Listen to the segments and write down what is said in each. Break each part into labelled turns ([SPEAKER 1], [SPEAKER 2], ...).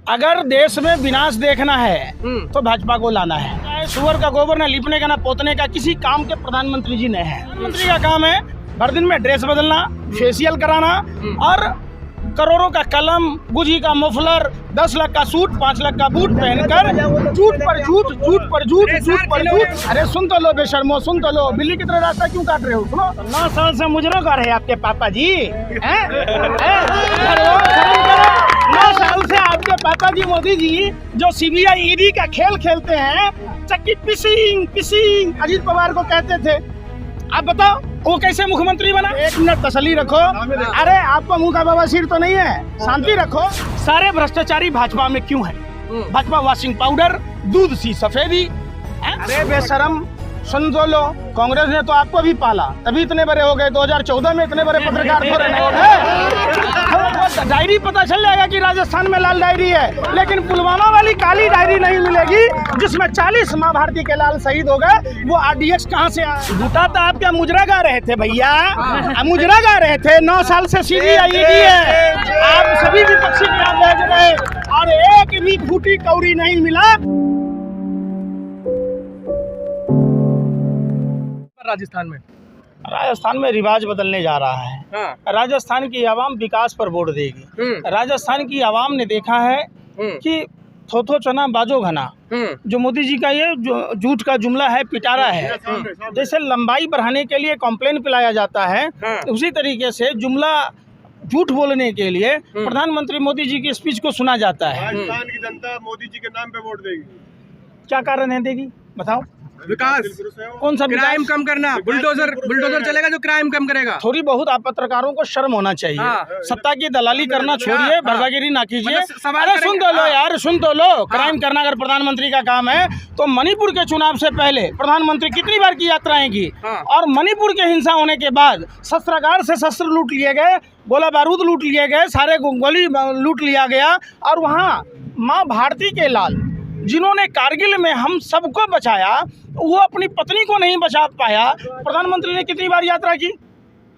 [SPEAKER 1] अगर देश में विनाश देखना है तो भाजपा को लाना है। सुअर का गोबर न लिपने का न पोतने का किसी काम के प्रधानमंत्री जी नहीं है। प्रधानमंत्री का काम है हर दिन में ड्रेस बदलना, फेशियल कराना और करोड़ों का कलम, गुजी का मफलर, 10 लाख का सूट, 5 लाख का बूट पहनकर झूठ पर झूठ, झूठ पर झूठ, झूठ पर झूठ। अरे सुन तो लो बेशर्मो, सुन तो लो, बिल्ली की तरह रास्ता क्यों काट रहे हो? सुनो, 9 साल से मुजरा कर रहे आपके पापा जी, 9 साल से आपके पापा जी मोदी जी जो CBI ED का खेल खेलते हैं, चक्की पिसिंग पिसिंग अजीत पवार को कहते थे। आप बताओ वो कैसे मुख्यमंत्री बना? 1 मिनट तसल्ली रखो। अरे आपको मुंह का बवासीर तो नहीं है, शांति रखो। सारे भ्रष्टाचारी भाजपा में क्यों है? भाजपा वॉशिंग पाउडर, दूध सी सफेदी। अरे बेशरम, सुन तो लो, कांग्रेस ने तो आपको भी पाला, तभी इतने बड़े हो गए। 2014 में इतने बड़े पत्रकार थोड़े नहीं हो गए। डायरी पता चल जाएगा कि राजस्थान में लाल डायरी है, लेकिन पुलवामा वाली काली डायरी नहीं मिलेगी जिसमें 40 माँ भारती के लाल शहीद हो गए। वो RDX कहाँ से आया? झूठा तो आप क्या मुजरा गा रहे थे भैया, मुजरा गा रहे थे। 9 साल से CBI ED है, आप सभी विपक्षी भेज रहे और एक भी फूटी कौड़ी नहीं मिला। राजस्थान में रिवाज बदलने जा रहा है। राजस्थान की आवाम विकास पर वोट देगी। राजस्थान की आवाम ने देखा है कि थोथो चना बाजो घना, जो मोदी जी का ये जो झूठ का जुमला है, पिटारा है। जैसे लंबाई बढ़ाने के लिए कॉम्प्लेन पिलाया जाता है, उसी तरीके से जुमला झूठ बोलने के लिए प्रधानमंत्री मोदी जी की स्पीच को सुना जाता है।
[SPEAKER 2] राजस्थान की जनता मोदी जी के नाम पे वोट देगी।
[SPEAKER 1] क्या कारण है देगी? बताओ।
[SPEAKER 3] विकास,
[SPEAKER 1] कौन सा
[SPEAKER 3] क्राइम कम करना, बुलडोजर चलेगा जो क्राइम कम करेगा।
[SPEAKER 1] थोड़ी बहुत आप पत्रकारों को शर्म होना चाहिए। सत्ता की दलाली करना छोड़िए, बर्बागिरी ना कीजिए। अरे सुन तो लो यार, सुन तो लो। क्राइम करना अगर प्रधानमंत्री का काम है तो मणिपुर के चुनाव से पहले प्रधानमंत्री कितनी बार की यात्राएं की, और मणिपुर के हिंसा होने के बाद शस्त्रागार से शस्त्र लूट लिए गए, गोला बारूद लूट लिए गए, सारे गोली लूट लिया गया। और वहाँ माँ भारती के लाल जिन्होंने कारगिल में हम सबको बचाया, वो अपनी पत्नी को नहीं बचा पाया। प्रधानमंत्री ने कितनी बार यात्रा की,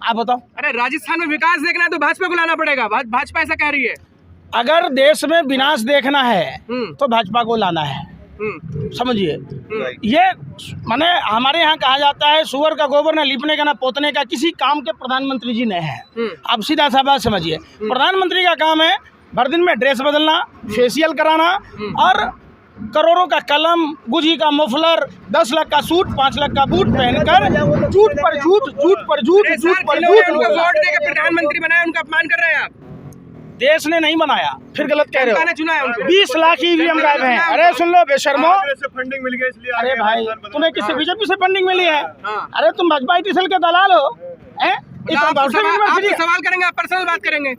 [SPEAKER 1] आप बताओ।
[SPEAKER 3] अरे राजस्थान में विकास देखना है तो भाजपा को लाना पड़ेगा। भाजपा ऐसा कह रही है।
[SPEAKER 1] अगर देश में विनाश देखना है तो भाजपा को लाना है, समझिए। ये माने हमारे यहाँ कहा जाता है सुअर का गोबर न लिपने का न पोतने का किसी काम के प्रधानमंत्री जी नहीं है। आप सीधा सा बात समझिए। प्रधानमंत्री का काम है हर दिन में ड्रेस बदलना, फेशियल कराना और करोड़ों का कलम, गुजी का मफलर, 10 लाख का सूट, 5 लाख का बूट पहनकर झूठ पर झूठ, झूठ पर झूठ, झूठ पर झूठ।
[SPEAKER 3] वोट देकर प्रधानमंत्री बनाया, उनका अपमान कर रहे हैं आप।
[SPEAKER 1] देश ने नहीं बनाया, फिर गलत कह रहे हो।
[SPEAKER 3] चुना है उनको।
[SPEAKER 1] 20 लाख EVM गायब हैं। अरे सुन लो बेशर्मो,
[SPEAKER 2] फंडिंग मिल गई इसलिए।
[SPEAKER 1] अरे भाई तुम्हें किसी बीजेपी से फंडिंग मिली है? अरे तुम भाजपा ITCL के दलाल हो।
[SPEAKER 3] सवाल करेंगे, आप पर्सनल बात करेंगे।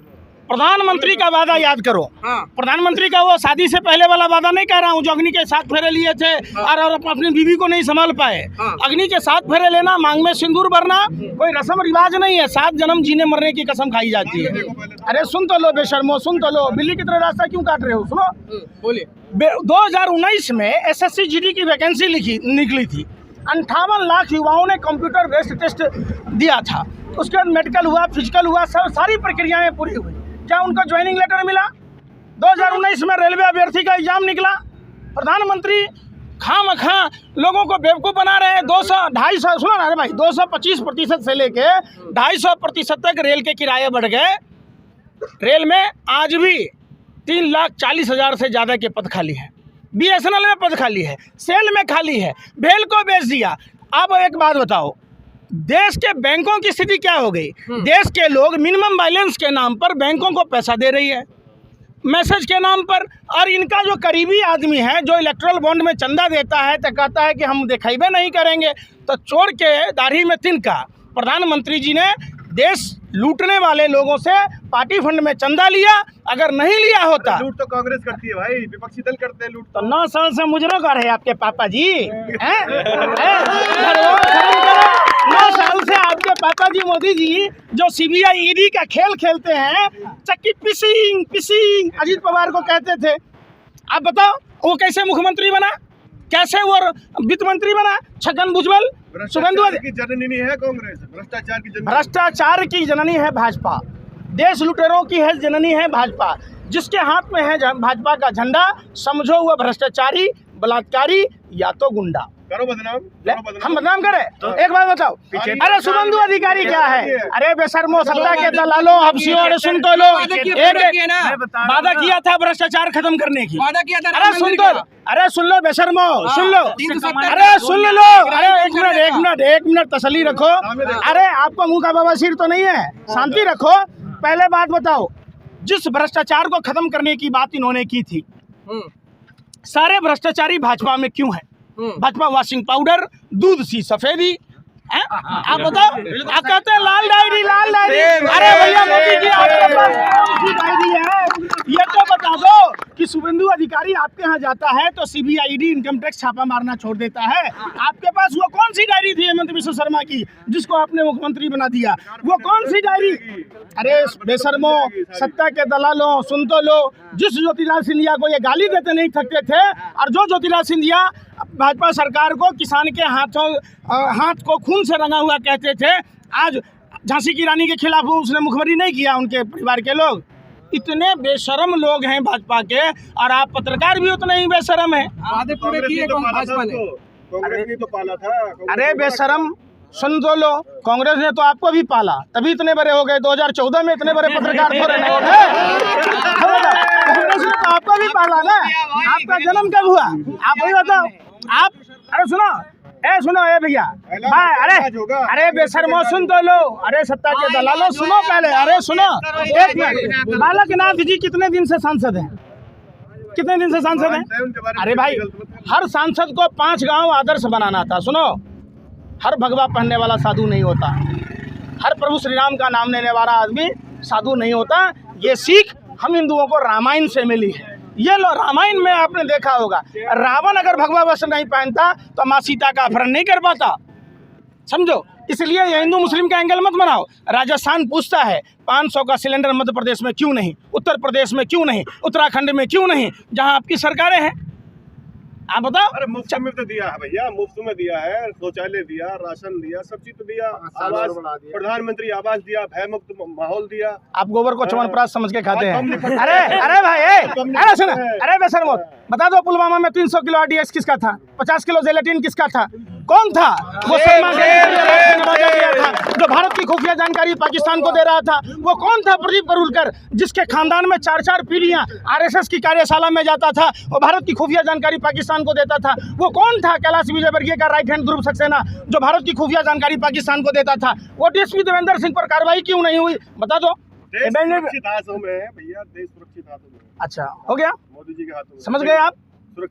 [SPEAKER 1] प्रधानमंत्री का वादा याद करो। प्रधानमंत्री का वो शादी से पहले वाला वादा नहीं कह रहा हूँ जो अग्नि के 7 फेरे लिए थे और अपनी बीवी को नहीं संभाल पाए। अग्नि के 7 फेरे लेना, मांग में सिंदूर भरना कोई रस्म रिवाज नहीं है। 7 जन्म जीने मरने की कसम खाई जाती है। अरे सुन तो लो बेशर्मो, सुन तो लो, बिल्ली की तरह रास्ता क्यों काट रहे हो? सुनो,
[SPEAKER 3] बोलिए।
[SPEAKER 1] 2019 में SSC GD की वैकेंसी निकली थी। 58 लाख युवाओं ने कंप्यूटर बेस्ड टेस्ट दिया था। उसके बाद मेडिकल हुआ, फिजिकल हुआ, सब सारी प्रक्रियाएं पूरी हुई। क्या उनको ज्वाइनिंग लेटर मिला? 2019 में रेलवे अभ्यर्थी का एग्जाम निकला। प्रधानमंत्री खामखा लोगों को बेवकूफ़ बना रहे हैं। 200-250, सुनो ना, अरे भाई 225% से लेके 250% तक रेल के किराए बढ़ गए। रेल में आज भी 3,40,000 से ज़्यादा के पद खाली हैं। BSNL में पद खाली है, सेल में खाली है, भेल को बेच दिया। अब एक बात बताओ, देश के बैंकों की स्थिति क्या हो गई? देश के लोग मिनिमम बैलेंस के नाम पर बैंकों को पैसा दे रही है, मैसेज के नाम पर। और इनका जो करीबी आदमी है जो इलेक्ट्रल बॉन्ड में चंदा देता है तो कहता है कि हम दिखाइबे नहीं करेंगे। तो चोर के दाढ़ी में तिनका। प्रधानमंत्री जी ने देश लूटने वाले लोगों से पार्टी फंड में चंदा लिया। अगर नहीं लिया होता,
[SPEAKER 2] लूट तो कांग्रेस करती है भाई, विपक्षी दल करते हैं लूट।
[SPEAKER 1] तो 9 साल से मुजरा कर रहे आपके पापा जी, 9 साल से आपके पापा जी मोदी जी जो CBI ED का खेल खेलते हैं, चक्की पिसिंग पिसिंग अजीत पवार को कहते थे। आप बताओ वो कैसे मुख्यमंत्री बना, कैसे वो वित्त मंत्री बना? छगन भुजबल, शुभेंदु
[SPEAKER 2] की जननी है कांग्रेस, भ्रष्टाचार की जननी
[SPEAKER 1] है भाजपा, देश लुटेरों की है जननी है भाजपा। जिसके हाथ में है भाजपा का झंडा, समझो वो भ्रष्टाचारी, बलात्कारी या तो गुंडा।
[SPEAKER 2] करो बदनाम,
[SPEAKER 1] हम बदनाम करें? एक बात बताओ, अरे शुभेंदु अधिकारी क्या है? अरे बेशर्मो, सत्ता के दलालों, हब्सियों, अरे सुन तो लो, वादा किया था भ्रष्टाचार खत्म करने की,
[SPEAKER 3] वादा किया था।
[SPEAKER 1] अरे सुन तो, अरे सुन लो बेशर्मो, सुन लो, अरे सुन लो, अरे एक मिनट तसल्ली रखो। अरे आपको मुंह का बवासीर तो नहीं है, शांति रखो। पहले बात बताओ, जिस भ्रष्टाचार को खत्म करने की बात इन्होंने की थी, सारे भ्रष्टाचारी भाजपा में क्यों है? भाजपा वॉशिंग पाउडर, दूध सी सफेदी, आप बताओ। आप कहते हैं लाल डायरी, लाल डायरी। अरे भैया मोदी जी, आपके पास कौन सी डायरी है? ये तो बता दो कि शुभेंदु अधिकारी आपके यहाँ जाता है तो सीबीआईडी इनकम टैक्स छापा मारना छोड़ देता है। आपके पास वो कौन सी डायरी थी हेमंत बिश्व शर्मा की, जिसको आपने मुख्यमंत्री बना दिया? वो कौन सी डायरी? अरे बेशर्मो, सत्ता के दलालों, सुन तो लो, जिस ज्योतिराज सिंधिया को ये गाली देते नहीं थकते थे, और जो ज्योतिराज सिंधिया भाजपा सरकार को किसान के हाथ को खून से रंगा हुआ कहते थे, आज झांसी की रानी के खिलाफ उसने मुखबरी नहीं किया, उनके परिवार के लोग। इतने बेशरम लोग हैं भाजपा के, और आप पत्रकार भी उतने ही बेशरम हैं।
[SPEAKER 3] वादे पूरे किए भाजपा ने,
[SPEAKER 2] कांग्रेस ने तो पाला था।
[SPEAKER 1] अरे बेशरम, सुन तो लो, कांग्रेस ने तो आपको भी पाला, तभी इतने बड़े हो गए। 2014 में इतने बड़े पत्रकार थोड़े ना हो गए। कांग्रेस ने तो आपको भी पाला ना। आपका जन्म कब हुआ? आप वही बताओ। आप अरे सुनो ए भैया, अरे बेशर्मो, सुन तो लो, अरे सत्ता के दलालों सुनो पहले, अरे सुनो एक मिनट। बालकनाथ जी कितने दिन से सांसद हैं? कितने दिन से सांसद हैं? अरे भाई, हर सांसद को 5 गांव आदर्श बनाना था। सुनो, हर भगवा पहनने वाला साधु नहीं होता, हर प्रभु श्री राम का नाम लेने वाला आदमी साधु नहीं होता। ये सीख हम हिंदुओं को रामायण से मिली है। ये लो, रामायण में आपने देखा होगा, रावण अगर भगवा वस्त्र नहीं पहनता तो माँ सीता का अपहरण नहीं कर पाता, समझो। इसलिए ये हिंदू मुस्लिम का एंगल मत बनाओ। राजस्थान पूछता है 500 का सिलेंडर मध्य प्रदेश में क्यों नहीं, उत्तर प्रदेश में क्यों नहीं, उत्तराखंड में क्यों नहीं, जहां आपकी सरकारें हैं? आप बताओ।
[SPEAKER 2] अरे मुफ्त में तो दिया है भैया, मुफ्त में दिया है, शौचालय दिया, राशन दिया, सब चीज तो दिया, आवास, प्रधानमंत्री आवास दिया, भय मुक्त माहौल दिया।
[SPEAKER 1] आप गोबर को च्यवनप्राश समझ के खाते हैं। अरे भाई, अरे सुनो, अरे बेशर्मो, बता दो पुलवामा में 300 किलो RDX किसका था? 50 किलो जेलेटिन किसका था? कौन था वो? जो भारत की खुफिया जानकारी पाकिस्तान को दे रहा था, वो कौन था? प्रदीप करूलकर, जिसके खानदान में 4-4 पीढ़ियां RSS की कार्यशाला में जाता था, वो भारत की खुफिया जानकारी पाकिस्तान को देता था। वो कौन था? कैलाश विजयवर्गीय का राइट हैंड ध्रुव सक्सेना, जो भारत की खुफिया जानकारी पाकिस्तान को देता था। वो DSP देवेंद्र सिंह पर कार्रवाई क्यों नहीं हुई? बता दो।
[SPEAKER 2] सुरक्षित हाथों में है भैया, देश सुरक्षित हाथों में।
[SPEAKER 1] अच्छा, हो गया,
[SPEAKER 2] मोदी जी के हाथों में।
[SPEAKER 1] समझ गए आप?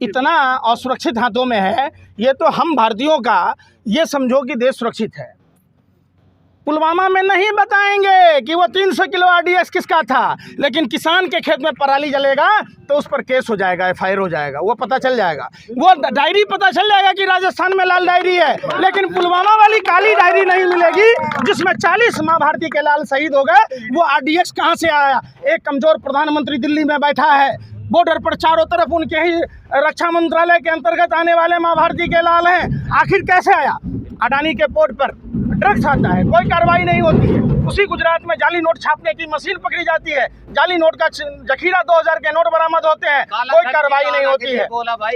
[SPEAKER 1] इतना असुरक्षित हाथों में है ये, तो हम भारतीयों का ये समझो कि देश सुरक्षित है। पुलवामा में नहीं बताएंगे कि वो 300 किलो RDX किसका था, लेकिन किसान के खेत में पराली जलेगा तो उस पर केस हो जाएगा, FIR हो जाएगा, वो पता चल जाएगा, वो डायरी पता चल जाएगा कि राजस्थान में लाल डायरी है। लेकिन पुलवामा वाली काली डायरी नहीं मिलेगी, जिसमें 40 माँ भारती के लाल शहीद हो गए। वो RDX कहाँ से आया? एक कमजोर प्रधानमंत्री दिल्ली में बैठा है, बॉर्डर पर चारों तरफ उनके ही रक्षा मंत्रालय के अंतर्गत आने वाले माँ भारती के लाल हैं। आखिर कैसे आया? अडानी के पोर्ट पर ड्रग्स आता है, कोई कार्रवाई नहीं होती है। उसी गुजरात में जाली नोट छापने की मशीन पकड़ी जाती है, जाली नोट का जखीरा 2000 के नोट बरामद होते हैं, कोई कार्रवाई नहीं होती है।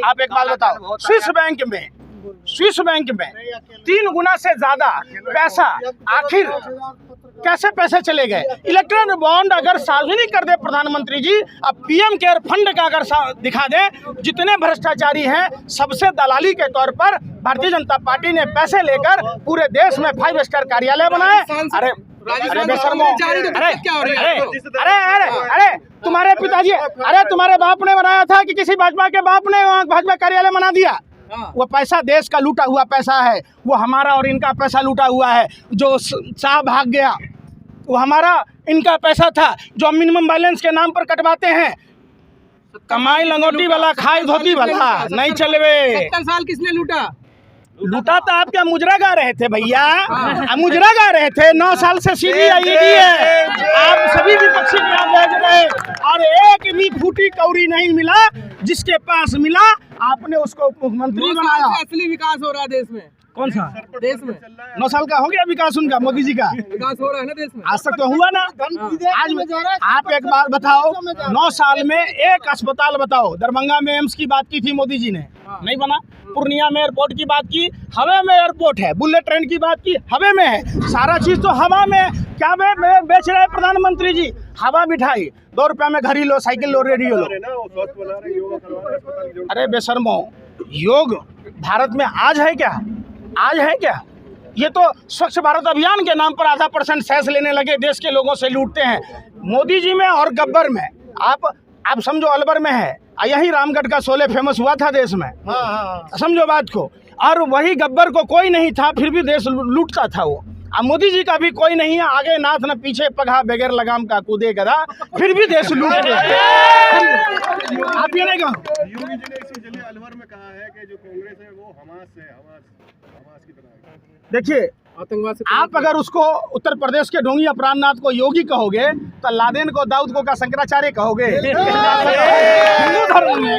[SPEAKER 1] आप एक बात बताओ, स्विस बैंक में 3 गुना से ज्यादा पैसा आखिर कैसे पैसे चले गए? इलेक्ट्रॉनिक बॉन्ड अगर सार्वजनिक कर दे प्रधानमंत्री जी, अब PM केयर फंड का अगर दिखा दे, जितने भ्रष्टाचारी हैं सबसे दलाली के तौर पर भारतीय जनता पार्टी ने पैसे लेकर पूरे देश में 5 स्टार कार्यालय बनाए। अरे बेशर्मो, अरे तुम्हारे पिताजी, अरे तुम्हारे बाप ने बनाया था कि किसी भाजपा के बाप ने भाजपा कार्यालय बना दिया? वो पैसा देश का लूटा हुआ पैसा है, वो हमारा और इनका पैसा लूटा हुआ है। जो शाह भाग गया वो हमारा इनका पैसा था, जो मिनिमम बैलेंस के नाम पर कटवाते हैं। कमाई लंगोटी वाला, खाई धोती वाला नहीं चलवे।
[SPEAKER 3] 70 साल किसने लूटा?
[SPEAKER 1] लूटा तो आप क्या मुजरा गा रहे थे भैया? मुजरा गा रहे थे। 9 साल से CBID है, आप सभी विपक्षी क्या भेज रहे, और एक भी फूटी कौड़ी नहीं मिला। जिसके पास मिला आपने उसको मुख्यमंत्री बनाया।
[SPEAKER 3] असली विकास हो रहा है देश में।
[SPEAKER 1] कौन सा
[SPEAKER 3] देश में
[SPEAKER 1] 9 साल का हो गया विकास उनका, मोदी जी का?
[SPEAKER 3] विकास हो रहा है ना देश में?
[SPEAKER 1] आज तक तो हुआ ना। आज आप एक बार बताओ, 9 साल में एक अस्पताल बताओ। दरभंगा में एम्स की बात की थी मोदी जी ने, नहीं बना। पूर्णिया में एयरपोर्ट की बात की, हवा में एयरपोर्ट है। बुलेट ट्रेन की बात की, हवा में है। सारा चीज तो हवा में। क्या बेच रहे हैं प्रधानमंत्री जी? हवा मिठाई। 2 रुपया में घड़ी लो, साइकिल लो, रेडियो लो। अरे बेशर्मो, योग भारत में आज है क्या? आज है क्या? ये तो स्वच्छ भारत अभियान के नाम पर आधा % सेस लेने लगे, देश के लोगों से लूटते हैं। मोदी जी में और गब्बर में आप समझो अलवर में है, यही रामगढ़ का शोले फेमस हुआ था देश में। समझो बात को। और वही गब्बर को कोई नहीं था, फिर भी देश लूटता था वो। अब मोदी जी का भी कोई नहीं है, आगे नाथ न पीछे पगहा, बगैर लगाम का कूदे गधा, फिर भी देश लूट रहे हैं। आप ये नहीं कहो।
[SPEAKER 2] योगी जी ने इसी जलिए अलवर में कहा है कि जो कांग्रेस है वो हमास से हमास की तरह। देखिए,
[SPEAKER 3] आतंकवाद से
[SPEAKER 1] आप अगर उसको उत्तर प्रदेश के ढोंगी अपराधनाथ को योगी कहोगे तो लादेन को दाऊद को का शंकराचार्य कहोगे। हिंदू धर्म में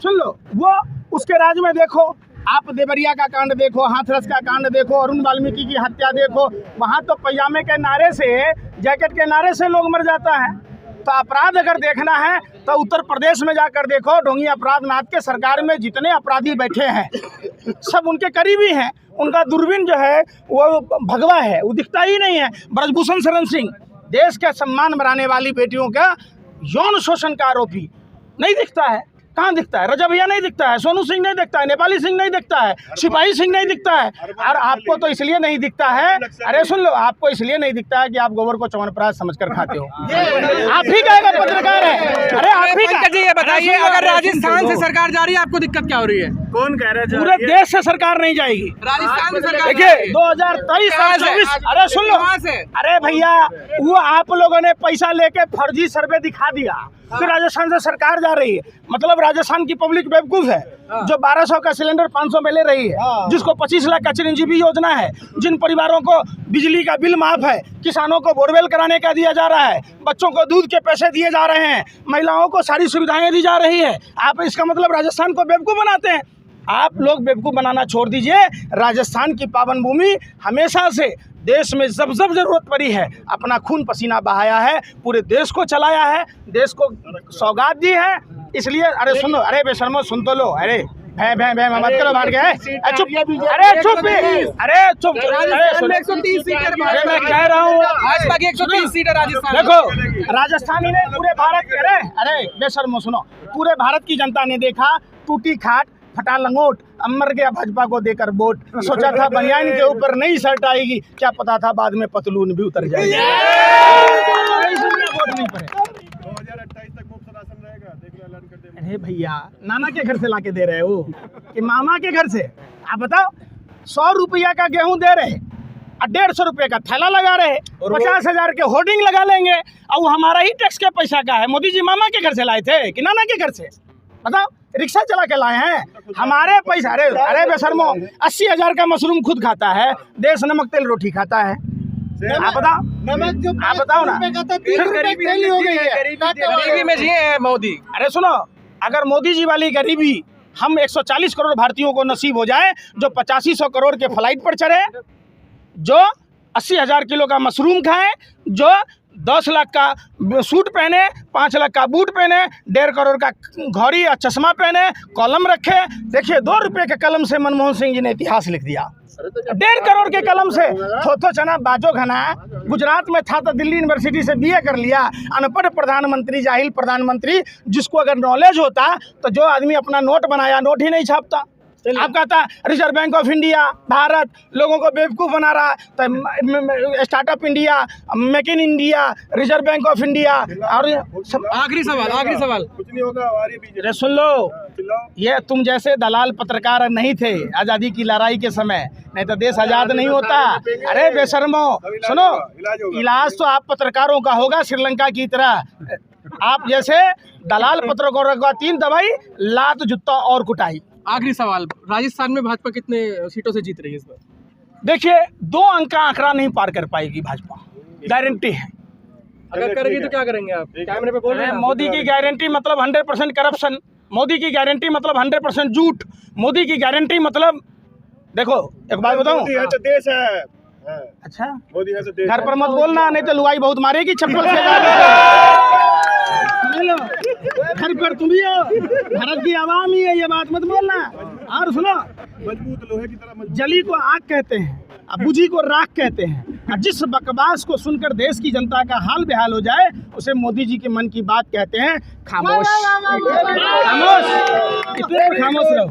[SPEAKER 1] सुन लो, वो उसके राज में देखो, आप देवरिया का कांड देखो, हाथरस का कांड देखो, अरुण वाल्मीकि की हत्या देखो। वहाँ तो पजामे के नारे से, जैकेट के नारे से लोग मर जाता है। तो अपराध अगर देखना है तो उत्तर प्रदेश में जाकर देखो। ढोंगी अपराधनाथ के सरकार में जितने अपराधी बैठे हैं सब उनके करीबी हैं। उनका दूरबीन जो है वो भगवा है, वो दिखता ही नहीं है। ब्रजभूषण शरण सिंह, देश के सम्मान बढ़ाने वाली बेटियों का यौन शोषण का आरोपी, नहीं दिखता है। कहाँ दिखता है? रजभैया नहीं दिखता है, सोनू सिंह नहीं दिखता है, नेपाली सिंह नहीं दिखता है, सिपाही सिंह नहीं दिखता है। और आपको तो इसलिए नहीं दिखता है, अरे सुन लो, आपको इसलिए नहीं दिखता है कि आप गोबर को च्यवनप्राश समझकर खाते हो। आप ही का एक पत्रकार है। अरे आप ही का।
[SPEAKER 3] जी ये बताइए, अगर राजस्थान से सरकार जा रही है, आपको दिक्कत क्या हो रही है?
[SPEAKER 1] कौन कह रहे? पूरे देश से सरकार नहीं जाएगी।
[SPEAKER 3] राजस्थान से सरकार
[SPEAKER 1] देखिए 2023 और 24, अरे सुन लो, अरे भैया, वो आप लोगों ने पैसा लेके फर्जी सर्वे दिखा दिया, फिर राजस्थान से सरकार जा रही है। मतलब राजस्थान की पब्लिक बेवकूफ है, जो 1200 का सिलेंडर 500 में ले रही है, जिसको 25 लाख का चिरंजीवी योजना है, जिन परिवारों को बिजली का बिल माफ है, किसानों को बोरवेल कराने का दिया जा रहा है, बच्चों को दूध के पैसे दिए जा रहे हैं, महिलाओं को सारी सुविधाएं दी जा रही है। आप इसका मतलब राजस्थान को बेवकूफ बनाते हैं। आप लोग बेवकूफ बनाना छोड़ दीजिए। राजस्थान की पावन भूमि हमेशा से देश में जब जरूरत पड़ी है अपना खून पसीना बहाया है, पूरे देश को चलाया है, देश को सौगात दी है। इसलिए अरे सुनो, अरे बेशर्मो सुन तो लो, अरे भै मत करो, बांट गए, चुप, अरे चुप, अरे चुप, अरे
[SPEAKER 3] 130 सीटें,
[SPEAKER 1] अरे मैं कह रहा हूँ
[SPEAKER 3] भाजपा की 130 सीटें राजस्थान।
[SPEAKER 1] देखो, राजस्थानी ने पूरे भारत के, अरे बेशर्मो सुनो, पूरे भारत की जनता ने देखा, टूटी खाट फटा लंगोट, अमर गया भाजपा को देकर वोट। सोचा था बनियान के ऊपर नई शर्ट आएगी, क्या पता था बाद में पतलून भी उतर जाएगी। वोट नहीं पड़े।
[SPEAKER 2] 2028 तक मुफ्त राशन रहेगा, देख लो ऐलान कर दे।
[SPEAKER 1] अरे भैया, नाना के घर से लाके दे रहे हो कि मामा के घर से? आप बताओ, 100 रुपया का गेहूं दे रहे और 150 रुपये का थैला लगा रहे, 50,000 के होर्डिंग लगा लेंगे, और वो हमारा ही टैक्स के पैसा का है। मोदी जी मामा के घर से लाए थे कि नाना के घर से? बताओ, रिक्शा चला के लाए हैं हमारे पैसा। अरे बेशर्मो, 80,000 का मशरूम खुद खाता है, देश नमक तेल रोटी खाता है। आप बताओ, आप बताओ ना,
[SPEAKER 3] गरीबी में जिए हैं मोदी।
[SPEAKER 1] अरे सुनो, अगर मोदी जी वाली गरीबी हम 140 करोड़ भारतीयों को नसीब हो जाए, जो 8500 करोड़ के फ्लाइट पर चढ़े, जो 80,000 किलो का मशरूम खाएं, जो 10 लाख का सूट पहने, 5 लाख का बूट पहने, 1.5 करोड़ का घड़ी या चश्मा पहने, कलम रखे। देखिए 2 रुपये के कलम से मनमोहन सिंह जी ने इतिहास लिख दिया। 1.5 करोड़ के कलम से थोथो चना बाजो घना, गुजरात में था तो दिल्ली यूनिवर्सिटी से BA कर लिया। अनपढ़ प्रधानमंत्री, जाहिल प्रधानमंत्री, जिसको अगर नॉलेज होता तो जो आदमी अपना नोट बनाया, नोट ही नहीं छापता। आप कहता reserve bank of India, Bharat लोगों को बेवकूफ़ बना रहा, तो startup India, make in India, reserve bank of India. और
[SPEAKER 3] आखिरी सवाल,
[SPEAKER 2] कुछ नहीं होगा।
[SPEAKER 1] अरे सुन लो, ये तुम जैसे दलाल पत्रकार नहीं थे आज़ादी की लड़ाई के समय, नहीं तो देश आज़ाद नहीं होता। अरे बेशर्मो सुनो, इलाज तो आप पत्रकारों का होगा श्रीलंका की तरह। आप जैसे दलाल पत्रकारों का 3 दवाई, लात, जूता और कुटाई।
[SPEAKER 3] आखिरी सवाल, राजस्थान में भाजपा कितने सीटों से जीत रही है इस बार?
[SPEAKER 1] देखिए 2 अंक का आंकड़ा नहीं पार कर पाएगी भाजपा, गारंटी है।
[SPEAKER 3] अगर करेगी तो क्या करेंगे आप? कैमरे पे बोल रहे हैं।
[SPEAKER 1] मोदी की गारंटी मतलब 100% करप्शन, मोदी की गारंटी मतलब 100% झूठ, मोदी की गारंटी मतलब देखो एक बात बताऊं,
[SPEAKER 2] मोदी है तो देश है। हाँ,
[SPEAKER 1] अच्छा
[SPEAKER 2] मोदी है तो देश
[SPEAKER 1] घर
[SPEAKER 2] है।
[SPEAKER 1] पर मत बोलना, नहीं तो लुगाई बहुत मारेगी चप्पल से। समझ लो, घर पर तुम ही हो, भारत की आवाम ही है, ये बात मत बोलना। और सुनो,
[SPEAKER 2] मजबूत लोहे की तरह मजबूत।
[SPEAKER 1] जली को आग कहते हैं, अब बुझी को राख कहते हैं। और जिस बकवास को सुनकर देश की जनता का हाल बेहाल हो जाए, उसे मोदी जी के मन की बात कहते हैं। खामोश, खामोश, इतने खामोश रहो।